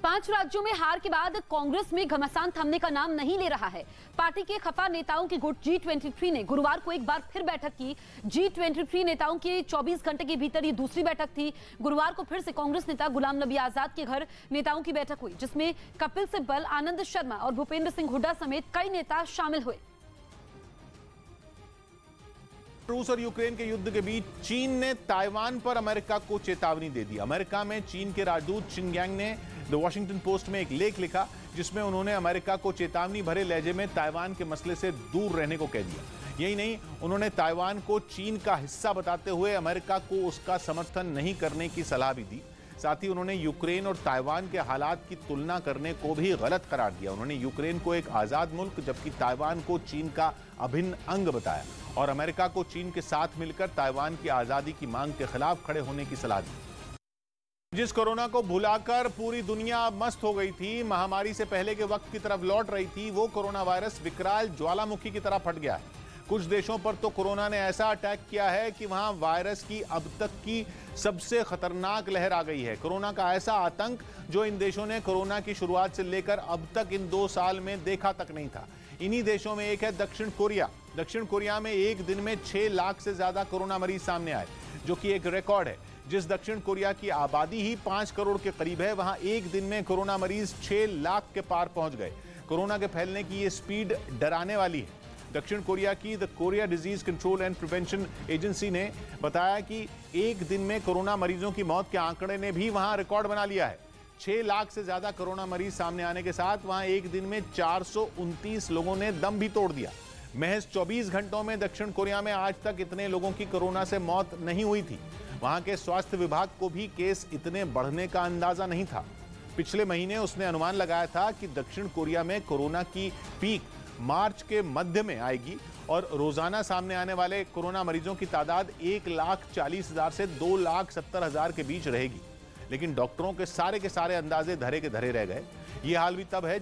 5 राज्यों में हार के बाद कांग्रेस में घमासान थमने का नाम नहीं ले रहा है। पार्टी के खफा नेताओं की गुट G23 ने गुरुवार को एक बार फिर बैठक की। G23 नेताओं की 24 घंटे के भीतर ये दूसरी बैठक थी। गुरुवार को फिर से कांग्रेस नेता गुलाम नबी आजाद के घर नेताओं की बैठक हुई, जिसमें कपिल सिब्बल, आनंद शर्मा और भूपेंद्र सिंह हुड्डा समेत कई नेता शामिल हुए। रूस और यूक्रेन के युद्ध के बीच चीन ने ताइवान पर अमेरिका को चेतावनी दे दी। अमेरिका में चीन के राजदूत चिंगयांग ने द वॉशिंगटन पोस्ट में एक लेख लिखा, जिसमें उन्होंने अमेरिका को चेतावनी भरे लहजे में ताइवान के मसले से दूर रहने को कह दिया। यही नहीं, उन्होंने ताइवान को चीन का हिस्सा बताते हुए अमेरिका को उसका समर्थन नहीं करने की सलाह भी दी। साथ ही उन्होंने यूक्रेन और ताइवान के हालात की तुलना करने को भी गलत करार दिया। उन्होंने यूक्रेन को एक आजाद मुल्क जबकि ताइवान को चीन का अभिन्न अंग बताया और अमेरिका को चीन के साथ मिलकर ताइवान की आजादी की मांग के खिलाफ खड़े होने की सलाह दी। जिस कोरोना को भुलाकर पूरी दुनिया मस्त हो गई थी, महामारी से पहले के वक्त की तरफ लौट रही थी, वो कोरोना वायरस विकराल ज्वालामुखी की तरह फट गया है। कुछ देशों पर तो कोरोना ने ऐसा अटैक किया है कि वहां वायरस की अब तक की सबसे खतरनाक लहर आ गई है। कोरोना का ऐसा आतंक जो इन देशों ने कोरोना की शुरुआत से लेकर अब तक इन 2 साल में देखा तक नहीं था। इन्हीं देशों में एक है दक्षिण कोरिया। दक्षिण कोरिया में एक दिन में 6 लाख से ज्यादा कोरोना मरीज सामने आए, जो कि एक रिकॉर्ड है। जिस दक्षिण कोरिया की आबादी ही 5 करोड़ के करीब है, वहां एक दिन में कोरोना मरीज 6 लाख के पार पहुंच गए। कोरोना के फैलने की ये स्पीड डराने वाली है। दक्षिण कोरिया की the Korea disease control and prevention agency ने बताया कि एक दिन में कोरोना मरीजों की मौत के आंकड़े ने भी वहां रिकॉर्ड बना लिया है। 6 लाख से ज्यादा कोरोना मरीज सामने आने के साथ वहां एक दिन में 429 लोगों ने दम भी तोड़ दिया। महज 24 घंटों में दक्षिण कोरिया में आज तक इतने लोगों की कोरोना से मौत नहीं हुई थी। वहां के स्वास्थ्य विभाग को भी केस इतने बढ़ने का अंदाजा नहीं था। पिछले महीने उसने अनुमान लगाया था कि दक्षिण कोरिया में कोरोना की पीक मार्च के मध्य में आएगी और रोजाना सामने आने वाले कोरोना मरीजों की तादाद 1,40,000 से 2,70,000 के बीच रहेगी। लेकिन डॉक्टरों के सारे अंदाजे धरे के धरे रह गए। ये हाल भी तब है